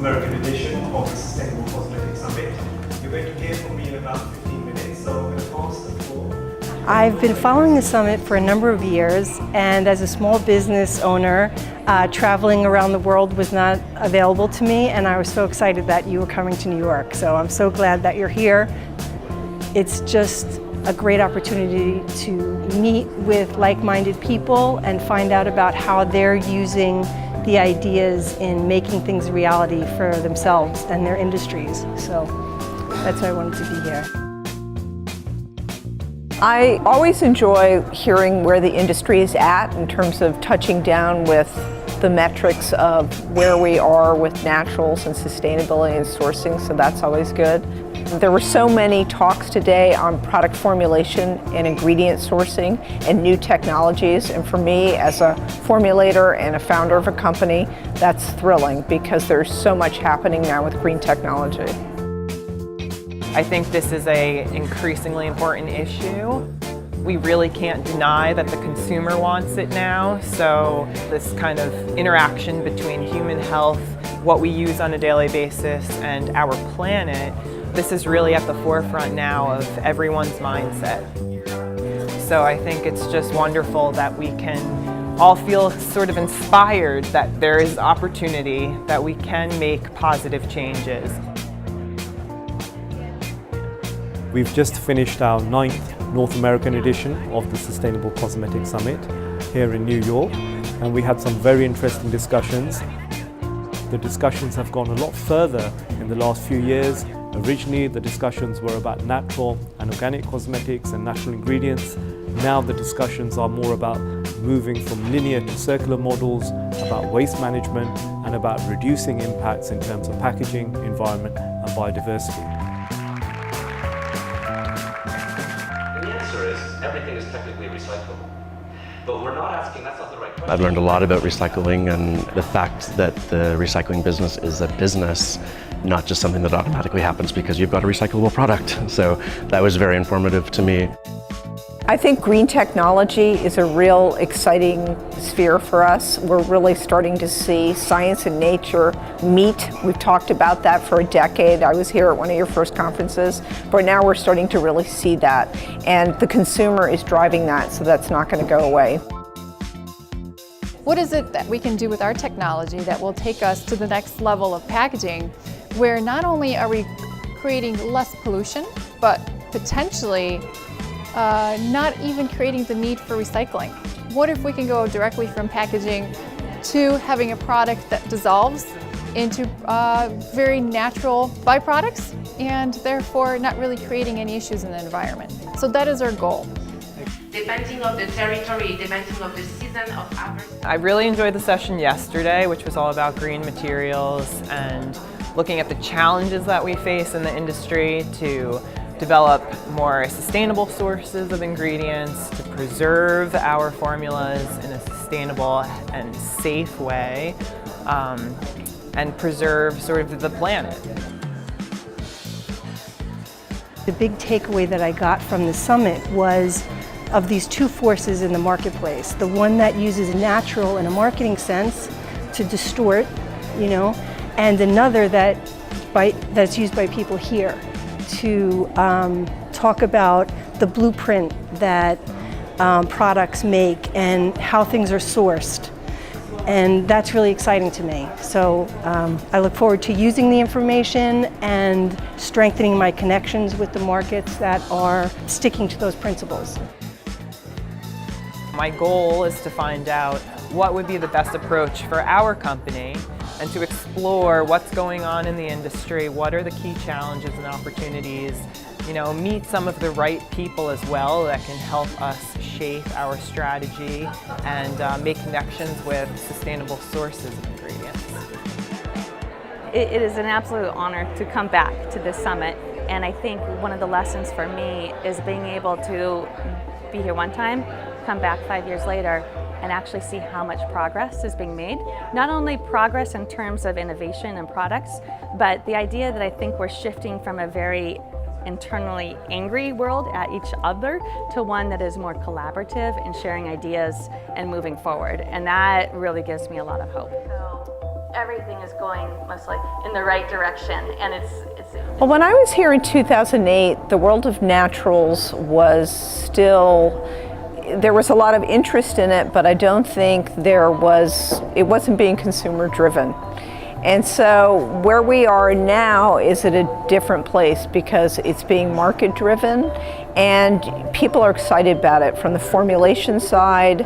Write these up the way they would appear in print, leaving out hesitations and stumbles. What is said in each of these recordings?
American edition of the Sustainable Cosmetics Summit. You're going to hear from me in about 15 minutes, so I'm going to pass the floor. I've been following the summit for a number of years, and as a small business owner, traveling around the world was not available to me, and I was so excited that you were coming to New York. So I'm so glad that you're here. It's just a great opportunity to meet with like-minded people and find out about how they're using the ideas in making things a reality for themselves and their industries. So that's why I wanted to be here. I always enjoy hearing where the industry is at in terms of touching down with the metrics of where we are with naturals and sustainability and sourcing, so that's always good. There were so many talks today on product formulation and ingredient sourcing and new technologies, and for me as a formulator and a founder of a company, that's thrilling because there's so much happening now with green technology. I think this is an increasingly important issue. We really can't deny that the consumer wants it now, so this kind of interaction between human health, what we use on a daily basis, and our planet, this is really at the forefront now of everyone's mindset. So I think it's just wonderful that we can all feel sort of inspired that there is opportunity, that we can make positive changes. We've just finished our 9th North American edition of the Sustainable Cosmetics Summit here in New York, and we had some very interesting discussions. The discussions have gone a lot further in the last few years. Originally, the discussions were about natural and organic cosmetics and natural ingredients. Now the discussions are more about moving from linear to circular models, about waste management, and about reducing impacts in terms of packaging, environment, and biodiversity. Everything is technically recyclable. But we're not asking, that's not the right question. I've learned a lot about recycling and the fact that the recycling business is a business, not just something that automatically happens because you've got a recyclable product. So that was very informative to me. I think green technology is a real exciting sphere for us. We're really starting to see science and nature meet. We've talked about that for a decade. I was here at one of your first conferences, but now we're starting to really see that. And the consumer is driving that, so that's not going to go away. What is it that we can do with our technology that will take us to the next level of packaging, where not only are we creating less pollution, but potentially not even creating the need for recycling? What if we can go directly from packaging to having a product that dissolves into very natural byproducts and therefore not really creating any issues in the environment? So that is our goal. Depending on the territory, depending on the season of harvest. I really enjoyed the session yesterday, which was all about green materials and looking at the challenges that we face in the industry to develop more sustainable sources of ingredients, to preserve our formulas in a sustainable and safe way, and preserve sort of the planet. The big takeaway that I got from the summit was of these two forces in the marketplace. The one that uses natural in a marketing sense to distort, and another that's used by people here to talk about the blueprint that products make and how things are sourced. And that's really exciting to me. So I look forward to using the information and strengthening my connections with the markets that are sticking to those principles. My goal is to find out what would be the best approach for our company and to explore what's going on in the industry, what are the key challenges and opportunities, meet some of the right people as well that can help us shape our strategy and make connections with sustainable sources of ingredients. It is an absolute honor to come back to this summit, and I think one of the lessons for me is being able to be here one time, come back 5 years later, and actually see how much progress is being made. Not only progress in terms of innovation and products, but the idea that I think we're shifting from a very internally angry world at each other to one that is more collaborative and sharing ideas and moving forward. And that really gives me a lot of hope. everything is going mostly in the right direction, and it's Well, when I was here in 2008, the world of naturals was still, there was a lot of interest in it, but I don't think it wasn't being consumer driven. And so where we are now is at a different place because it's being market driven and people are excited about it, from the formulation side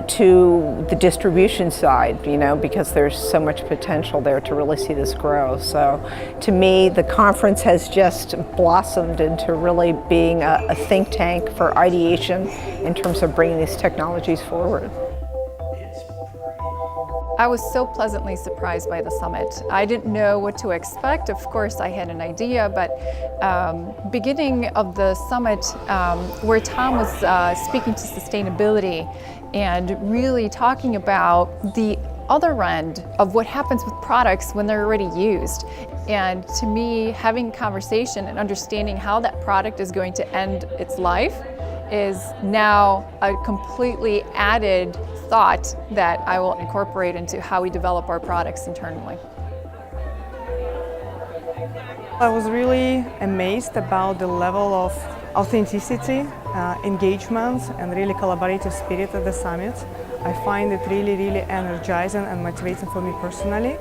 to the distribution side, because there's so much potential there to really see this grow. So to me, the conference has just blossomed into really being a think tank for ideation in terms of bringing these technologies forward. I was so pleasantly surprised by the summit. I didn't know what to expect. Of course, I had an idea, but beginning of the summit, where Tom was speaking to sustainability and really talking about the other end of what happens with products when they're already used. And to me, having conversation and understanding how that product is going to end its life is now a completely added thought that I will incorporate into how we develop our products internally. I was really amazed about the level of authenticity, engagement, and really collaborative spirit at the summit. I find it really, really energizing and motivating for me personally.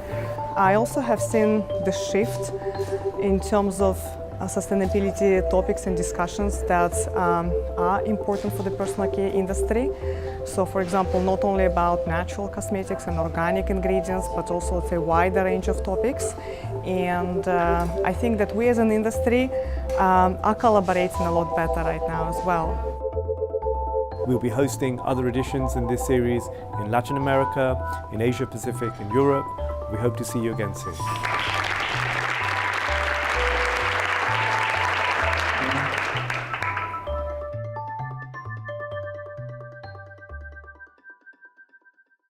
I also have seen the shift in terms of sustainability topics and discussions that are important for the personal care industry. So, for example, not only about natural cosmetics and organic ingredients, but also a wider range of topics. And I think that we as an industry are collaborating a lot better right now as well. We'll be hosting other editions in this series in Latin America, in Asia Pacific, in Europe. We hope to see you again soon.